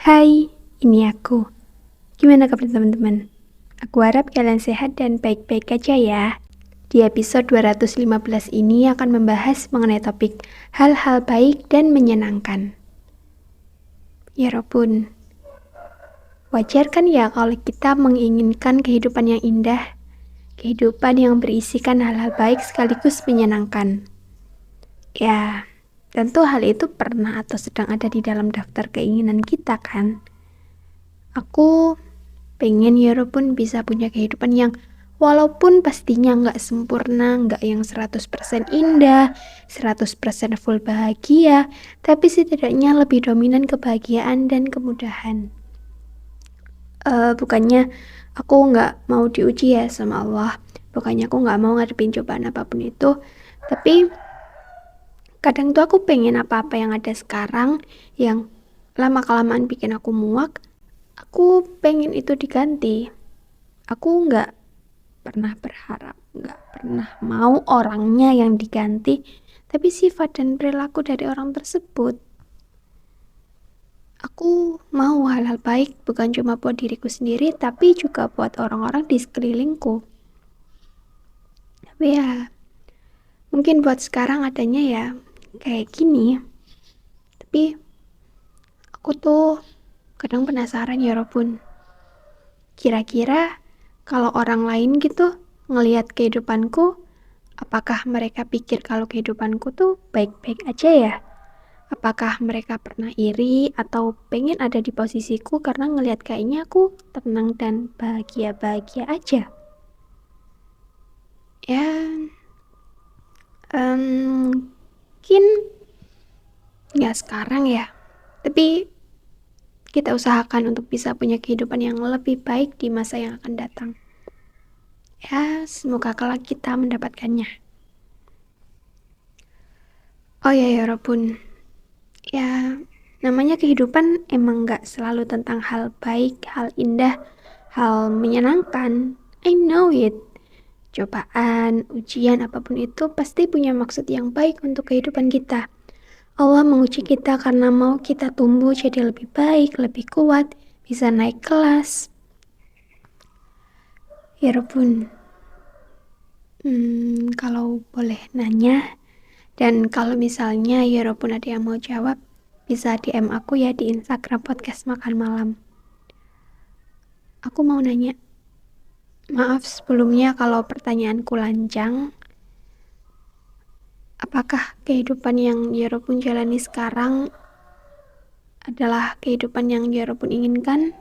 Hai, ini aku. Gimana kabar teman-teman? Aku harap kalian sehat dan baik-baik aja ya. Di episode 215 ini akan membahas mengenai topik hal-hal baik dan menyenangkan. Ya Robun, wajar kan ya kalau kita menginginkan kehidupan yang indah, kehidupan yang berisikan hal-hal baik sekaligus menyenangkan. Ya, tentu hal itu pernah atau sedang ada di dalam daftar keinginan kita kan. Aku pengen ya pun bisa punya kehidupan yang walaupun pastinya nggak sempurna, nggak yang 100% indah, 100% full bahagia, tapi setidaknya lebih dominan kebahagiaan dan kemudahan. Bukannya aku nggak mau diuji ya sama Allah, bukannya aku nggak mau ngadepin cobaan apapun itu, tapi kadang tuh aku pengen apa-apa yang ada sekarang, yang lama-kelamaan bikin aku muak, aku pengen itu diganti. Aku nggak pernah berharap, nggak pernah mau orangnya yang diganti, tapi sifat dan perilaku dari orang tersebut. Aku mau hal-hal baik bukan cuma buat diriku sendiri, tapi juga buat orang-orang di sekelilingku. Tapi ya, mungkin buat sekarang adanya ya kayak gini. Tapi aku tuh kadang penasaran ya Robun. Kira-kira kalau orang lain gitu ngelihat kehidupanku, apakah mereka pikir kalau kehidupanku tuh baik-baik aja ya? Apakah mereka pernah iri atau pengen ada di posisiku karena ngelihat kayaknya aku tenang dan bahagia-bahagia aja? Ya, mungkin nggak sekarang ya. Tapi kita usahakan untuk bisa punya kehidupan yang lebih baik di masa yang akan datang. Ya, semoga kelak kita mendapatkannya. Oh ya Robun, ya namanya kehidupan emang gak selalu tentang hal baik, hal indah, hal menyenangkan. I know it. Cobaan, ujian, apapun itu pasti punya maksud yang baik untuk kehidupan kita. Allah menguji kita karena mau kita tumbuh jadi lebih baik, lebih kuat, bisa naik kelas. Ya Rabbun, kalau boleh nanya, dan kalau misalnya ya Rabbun ada yang mau jawab, bisa DM aku ya di Instagram podcast makan malam. Aku mau nanya, maaf sebelumnya kalau pertanyaanku lancang. Apakah kehidupan yang Yerobun jalani sekarang adalah kehidupan yang Yerobun inginkan?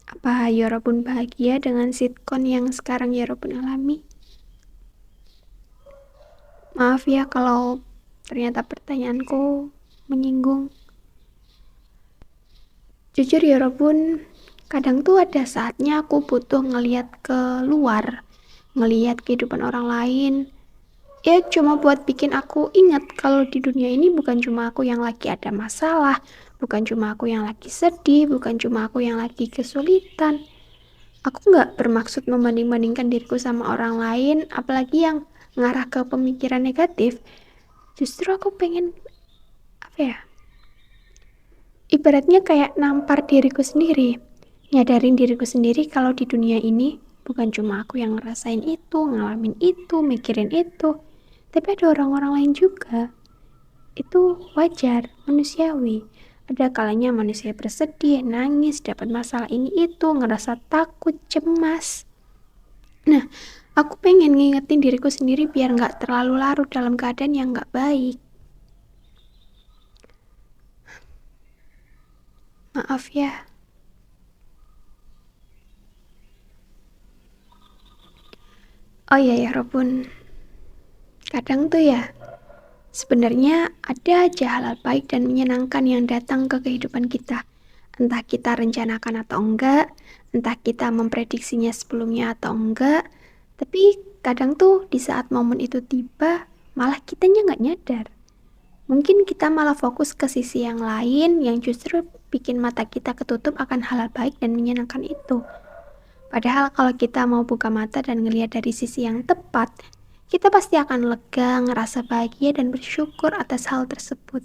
Apa Yerobun bahagia dengan sitkon yang sekarang Yerobun alami? Maaf ya kalau ternyata pertanyaanku menyinggung. Jujur Yerobun, kadang tuh ada saatnya aku butuh ngeliat keluar, ngeliat kehidupan orang lain. Ya cuma buat bikin aku ingat kalau di dunia ini bukan cuma aku yang lagi ada masalah, bukan cuma aku yang lagi sedih, bukan cuma aku yang lagi kesulitan. Aku nggak bermaksud membanding-bandingkan diriku sama orang lain, apalagi yang ngarah ke pemikiran negatif. Justru aku pengen, apa ya, ibaratnya kayak nampar diriku sendiri. Nyadarin diriku sendiri kalau di dunia ini bukan cuma aku yang ngerasain itu, ngalamin itu, mikirin itu. Tapi ada orang-orang lain juga. Itu wajar, manusiawi. Ada kalanya manusia bersedih, nangis, dapat masalah ini itu, ngerasa takut, cemas. Nah, aku pengen ngingetin diriku sendiri biar nggak terlalu larut dalam keadaan yang nggak baik. Maaf ya. Oh iya ya Robun, kadang tuh ya, sebenarnya ada aja hal-hal baik dan menyenangkan yang datang ke kehidupan kita. Entah kita rencanakan atau enggak, entah kita memprediksinya sebelumnya atau enggak, tapi kadang tuh di saat momen itu tiba, malah kitanya nggak nyadar. Mungkin kita malah fokus ke sisi yang lain yang justru bikin mata kita ketutup akan hal-hal baik dan menyenangkan itu. Padahal kalau kita mau buka mata dan ngelihat dari sisi yang tepat, kita pasti akan lega, ngerasa bahagia dan bersyukur atas hal tersebut.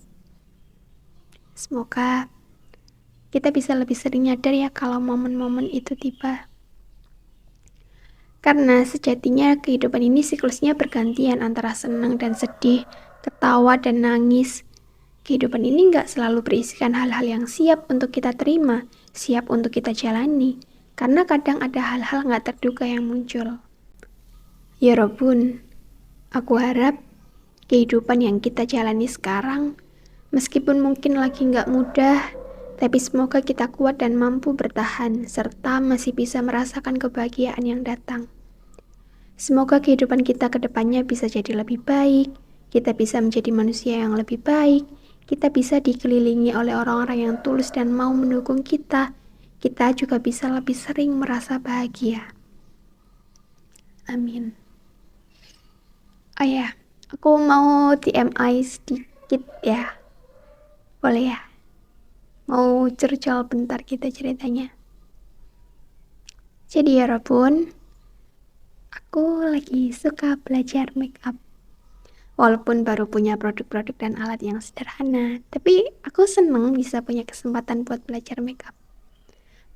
Semoga kita bisa lebih sering nyadar ya kalau momen-momen itu tiba. Karena sejatinya kehidupan ini siklusnya bergantian antara senang dan sedih, ketawa dan nangis. Kehidupan ini nggak selalu berisikan hal-hal yang siap untuk kita terima, siap untuk kita jalani. Karena kadang ada hal-hal nggak terduga yang muncul. Ya Robun, aku harap kehidupan yang kita jalani sekarang, meskipun mungkin lagi nggak mudah, tapi semoga kita kuat dan mampu bertahan, serta masih bisa merasakan kebahagiaan yang datang. Semoga kehidupan kita ke depannya bisa jadi lebih baik, kita bisa menjadi manusia yang lebih baik, kita bisa dikelilingi oleh orang-orang yang tulus dan mau mendukung kita juga bisa lebih sering merasa bahagia. Amin. Oh ya, aku mau TMI sedikit ya. Boleh ya? Mau curcol bentar kita ceritanya. Jadi ya Robun, aku lagi suka belajar make up. Walaupun baru punya produk-produk dan alat yang sederhana, tapi aku seneng bisa punya kesempatan buat belajar make up.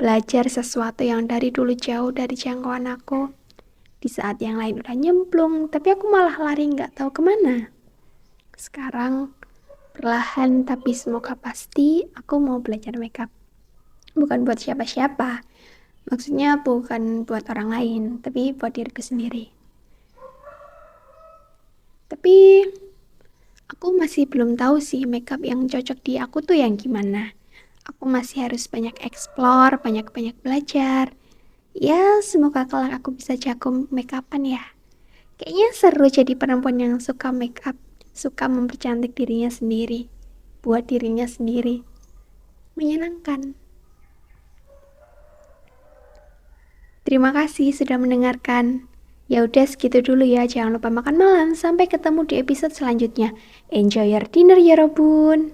Belajar sesuatu yang dari dulu jauh dari jangkauan aku. Di saat yang lain udah nyemplung, tapi aku malah lari nggak tahu kemana. Sekarang, perlahan tapi semoga pasti aku mau belajar makeup. Bukan buat siapa-siapa. Maksudnya bukan buat orang lain, tapi buat diriku sendiri. Tapi aku masih belum tahu sih makeup yang cocok di aku tuh yang gimana. Aku masih harus banyak explore, banyak-banyak belajar. Ya, semoga kelak aku bisa jago make-upan ya. Kayaknya seru jadi perempuan yang suka make up, suka mempercantik dirinya sendiri, buat dirinya sendiri. Menyenangkan. Terima kasih sudah mendengarkan. Ya udah segitu dulu ya, jangan lupa makan malam. Sampai ketemu di episode selanjutnya. Enjoy your dinner ya Robun.